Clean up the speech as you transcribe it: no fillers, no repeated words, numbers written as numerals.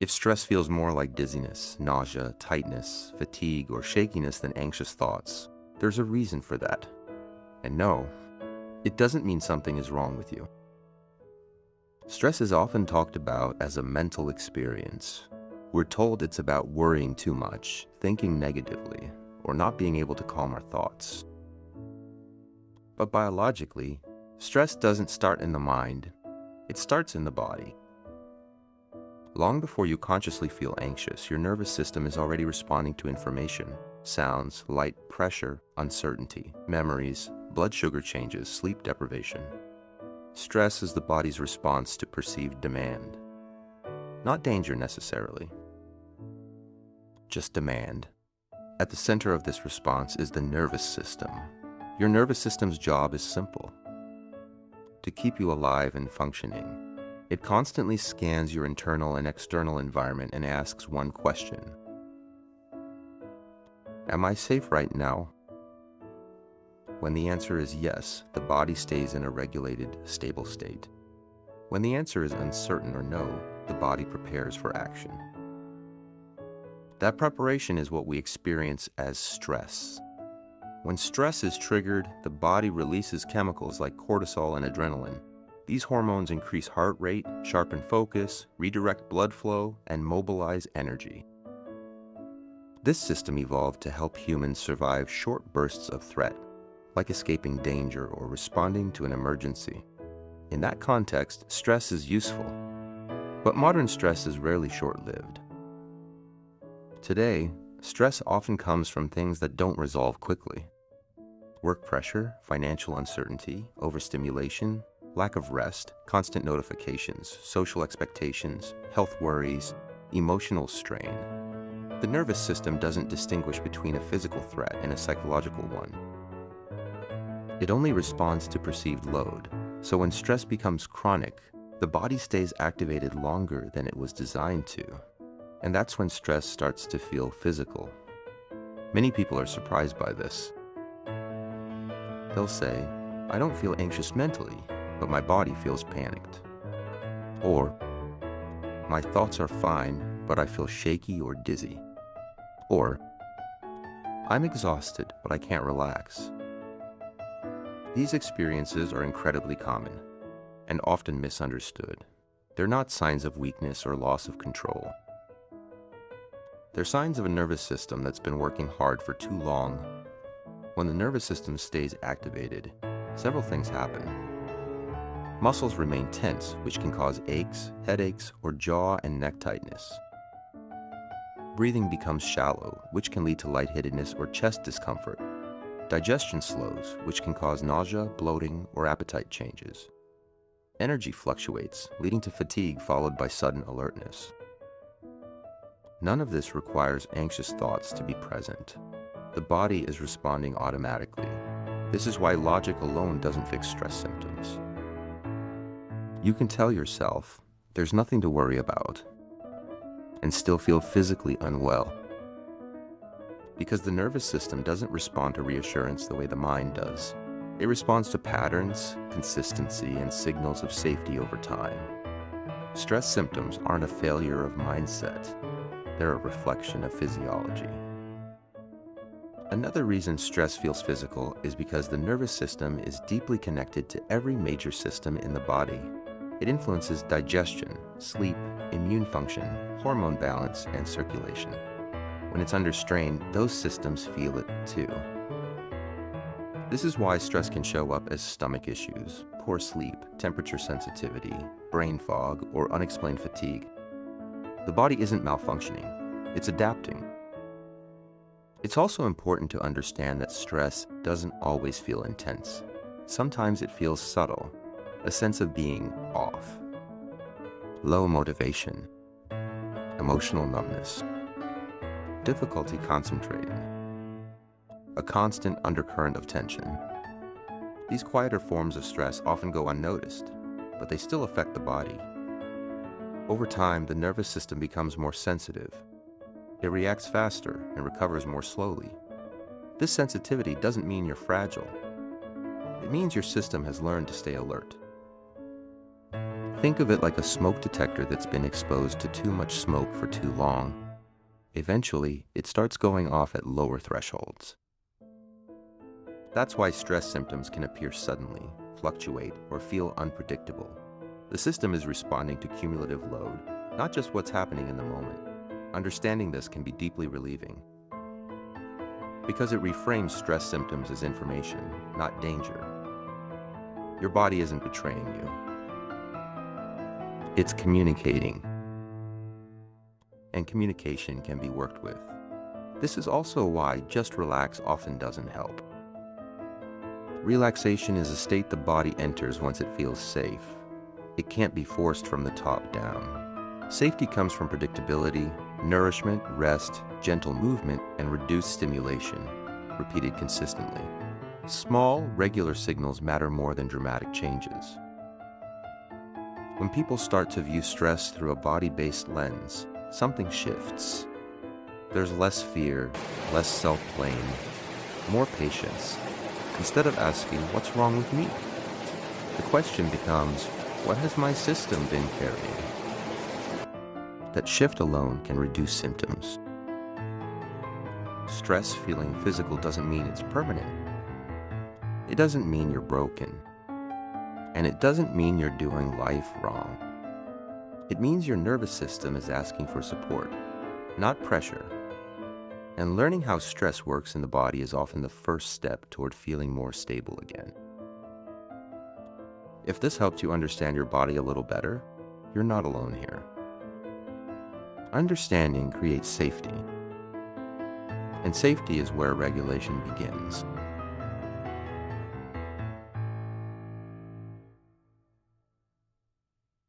If stress feels more like dizziness, nausea, tightness, fatigue, or shakiness than anxious thoughts, there's a reason for that. And no, it doesn't mean something is wrong with you. Stress is often talked about as a mental experience. We're told it's about worrying too much, thinking negatively, or not being able to calm our thoughts. But biologically, stress doesn't start in the mind, it starts in the body. Long before you consciously feel anxious, your nervous system is already responding to information, sounds, light, pressure, uncertainty, memories, blood sugar changes, sleep deprivation. Stress is the body's response to perceived demand. Not danger necessarily, just demand. At the center of this response is the nervous system. Your nervous system's job is simple: to keep you alive and functioning. It constantly scans your internal and external environment and asks one question: am I safe right now? When the answer is yes, the body stays in a regulated, stable state. When the answer is uncertain or no, the body prepares for action. That preparation is what we experience as stress. When stress is triggered, the body releases chemicals like cortisol and adrenaline. These hormones increase heart rate, sharpen focus, redirect blood flow, and mobilize energy. This system evolved to help humans survive short bursts of threat, like escaping danger or responding to an emergency. In that context, stress is useful. But modern stress is rarely short-lived. Today, stress often comes from things that don't resolve quickly. Work pressure, financial uncertainty, overstimulation, lack of rest, constant notifications, social expectations, health worries, emotional strain. The nervous system doesn't distinguish between a physical threat and a psychological one. It only responds to perceived load, so when stress becomes chronic, the body stays activated longer than it was designed to. And that's when stress starts to feel physical. Many people are surprised by this. They'll say, "I don't feel anxious mentally, but my body feels panicked." Or, "My thoughts are fine, but I feel shaky or dizzy." Or, "I'm exhausted, but I can't relax." These experiences are incredibly common and often misunderstood. They're not signs of weakness or loss of control. They're signs of a nervous system that's been working hard for too long. When the nervous system stays activated, several things happen. Muscles remain tense, which can cause aches, headaches, or jaw and neck tightness. Breathing becomes shallow, which can lead to lightheadedness or chest discomfort. Digestion slows, which can cause nausea, bloating, or appetite changes. Energy fluctuates, leading to fatigue followed by sudden alertness. None of this requires anxious thoughts to be present. The body is responding automatically. This is why logic alone doesn't fix stress symptoms. You can tell yourself, "There's nothing to worry about," and still feel physically unwell. Because the nervous system doesn't respond to reassurance the way the mind does. It responds to patterns, consistency, and signals of safety over time. Stress symptoms aren't a failure of mindset. They're a reflection of physiology. Another reason stress feels physical is because the nervous system is deeply connected to every major system in the body. It influences digestion, sleep, immune function, hormone balance, and circulation. When it's under strain, those systems feel it too. This is why stress can show up as stomach issues, poor sleep, temperature sensitivity, brain fog, or unexplained fatigue. The body isn't malfunctioning, it's adapting. It's also important to understand that stress doesn't always feel intense. Sometimes it feels subtle, a sense of being off. Low motivation, emotional numbness, difficulty concentrating, a constant undercurrent of tension. These quieter forms of stress often go unnoticed, but they still affect the body. Over time, the nervous system becomes more sensitive. It reacts faster and recovers more slowly. This sensitivity doesn't mean you're fragile. It means your system has learned to stay alert. Think of it like a smoke detector that's been exposed to too much smoke for too long. Eventually, it starts going off at lower thresholds. That's why stress symptoms can appear suddenly, fluctuate, or feel unpredictable. The system is responding to cumulative load, not just what's happening in the moment. Understanding this can be deeply relieving, because it reframes stress symptoms as information, not danger. Your body isn't betraying you. It's communicating. And communication can be worked with. This is also why just relax often doesn't help. Relaxation is a state the body enters once it feels safe. It can't be forced from the top down. Safety comes from predictability, nourishment, rest, gentle movement, and reduced stimulation, repeated consistently. Small, regular signals matter more than dramatic changes. When people start to view stress through a body-based lens, something shifts. There's less fear, less self-blame, more patience. Instead of asking, "What's wrong with me?" the question becomes, "What has my system been carrying?" That shift alone can reduce symptoms. Stress feeling physical doesn't mean it's permanent. It doesn't mean you're broken. And it doesn't mean you're doing life wrong. It means your nervous system is asking for support, not pressure. And learning how stress works in the body is often the first step toward feeling more stable again. If this helped you understand your body a little better, you're not alone here. Understanding creates safety. And safety is where regulation begins.